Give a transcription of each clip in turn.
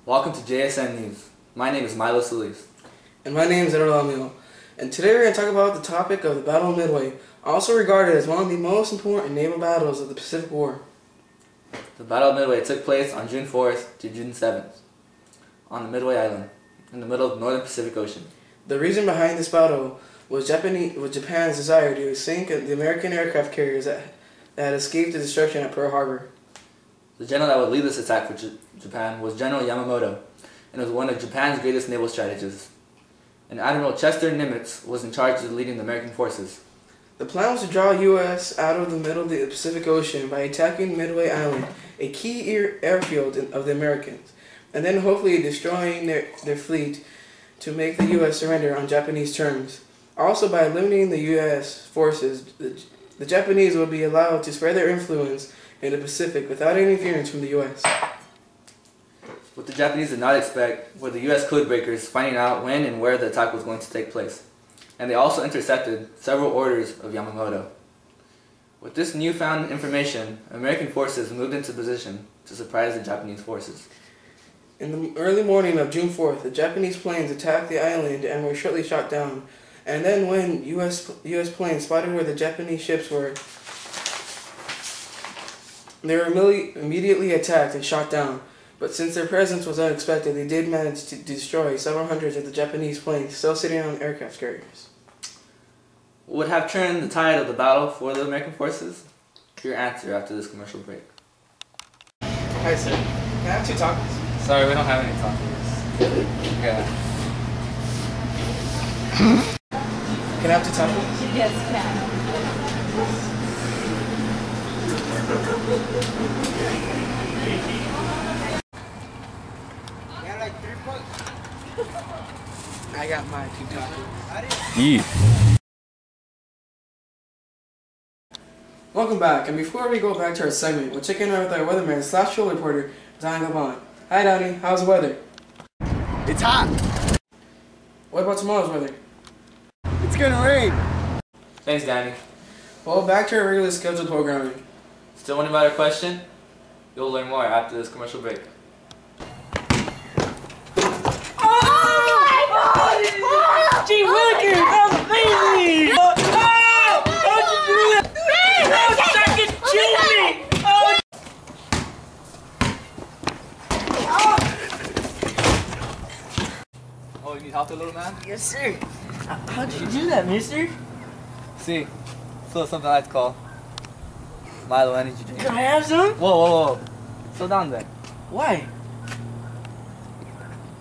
Welcome to JSN News. My name is Milo Solis. And my name is Herrejon. And today we're going to talk about the topic of the Battle of Midway, also regarded as one of the most important naval battles of the Pacific War. The Battle of Midway took place on June 4th to June 7th on the Midway Island in the middle of the Northern Pacific Ocean. The reason behind this battle was Japan's desire to sink the American aircraft carriers that had escaped the destruction at Pearl Harbor. The general that would lead this attack for Japan was General Yamamoto, and was one of Japan's greatest naval strategists. And Admiral Chester Nimitz was in charge of leading the American forces. The plan was to draw the U.S. out of the middle of the Pacific Ocean by attacking Midway Island, a key airfield of the Americans, and then hopefully destroying their fleet to make the U.S. surrender on Japanese terms. Also, by eliminating the U.S. forces, the Japanese would be allowed to spread their influence in the Pacific without interference from the U.S. What the Japanese did not expect were the U.S. codebreakers finding out when and where the attack was going to take place. And they also intercepted several orders of Yamamoto. With this newfound information, American forces moved into position to surprise the Japanese forces. In the early morning of June 4th, the Japanese planes attacked the island and were shortly shot down. And then when U.S. planes spotted where the Japanese ships were, they were immediately attacked and shot down. But since their presence was unexpected, they did manage to destroy several hundreds of the Japanese planes still sitting on aircraft carriers. What would have turned the tide of the battle for the American forces? Your answer after this commercial break. Hi, sir. Can I have 2 tacos? Sorry, we don't have any tacos. Really? Yeah. Can I have 2 tacos? Yes, you can. I got my 2 tacos. Yeah. Welcome back, and before we go back to our segment, we'll check in with our weatherman / show reporter, Donnie Gabon. Hi Donnie, how's the weather? It's hot. What about tomorrow's weather? It's gonna rain. Thanks, Danny. Well, back to our regularly scheduled programming. Still wondering about our question? You'll learn more after this commercial break. Gee Willikers, that was amazing! How'd you do that? Second me! Oh, you need help, little man? Yes, sir. How'd you do that, mister? See, so something I like to call Milo Energy Drink. Can I have some? Whoa. Slow down there. Why?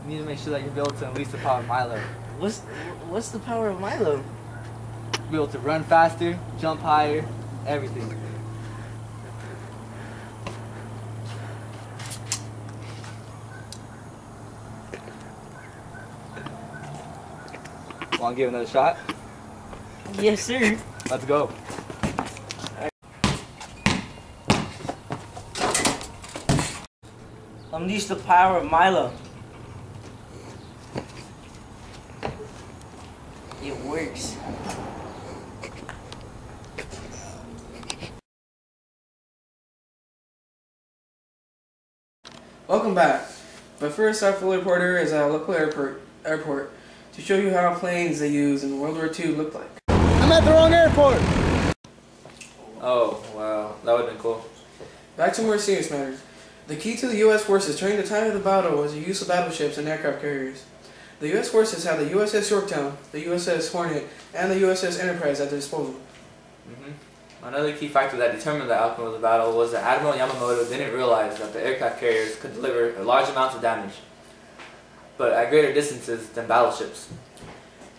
You need to make sure that you're able to unleash the power of Milo. What's the power of Milo? Be able to run faster, jump higher, everything. Want to give it another shot? Yes, sir. Let's go. Unleash the power of Milo. It works. Welcome back. But first, our full reporter is our local airport to show you how planes they used in World War II looked like. I'm at the wrong airport. Oh, wow. That would have been cool. Back to more serious matters. The key to the U.S. forces during the time of the battle was the use of battleships and aircraft carriers. The U.S. forces had the USS Yorktown, the USS Hornet, and the USS Enterprise at their disposal. Another key factor that determined the outcome of the battle was that Admiral Yamamoto didn't realize that the aircraft carriers could deliver large amounts of damage, but at greater distances than battleships.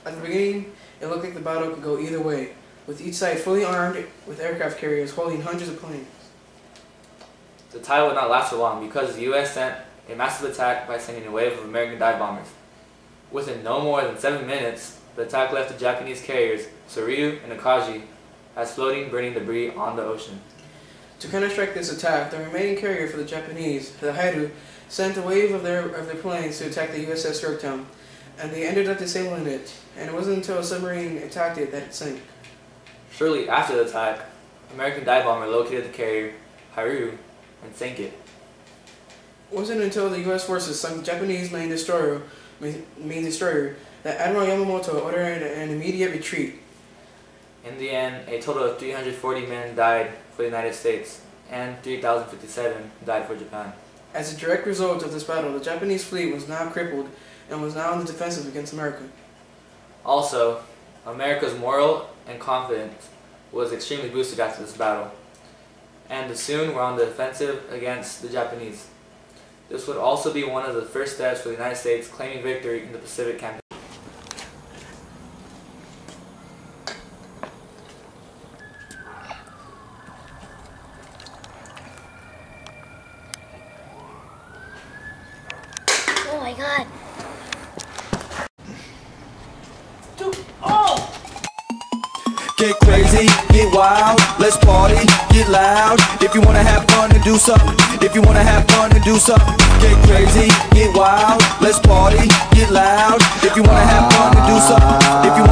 At the beginning, it looked like the battle could go either way, with each side fully armed with aircraft carriers holding hundreds of planes. The tide would not last for long because the U.S. sent a massive attack by sending a wave of American dive bombers. Within no more than 7 minutes, the attack left the Japanese carriers Soryu and Akaji as floating, burning debris on the ocean. To counterstrike this attack, the remaining carrier for the Japanese, the Haidu, sent a wave of their planes to attack the USS Yorktown, and they ended up disabling it, and it wasn't until a submarine attacked it that it sank. Shortly after the attack, American dive bomber located the carrier Herrejon and sank it. It wasn't until the U.S. forces sunk the Japanese main destroyer that Admiral Yamamoto ordered an immediate retreat. In the end, a total of 340 men died for the United States and 3,057 died for Japan. As a direct result of this battle, the Japanese fleet was now crippled and was now on the defensive against America. Also, America's moral and confidence was extremely boosted after this battle, and soon were on the offensive against the Japanese. This would also be one of the first steps for the United States claiming victory in the Pacific campaign. Oh my god. Get crazy, get wild, let's party, get loud. If you wanna have fun and do something, if you wanna have fun and do something, get crazy, get wild, let's party, get loud. If you wanna have fun and do something, if you wanna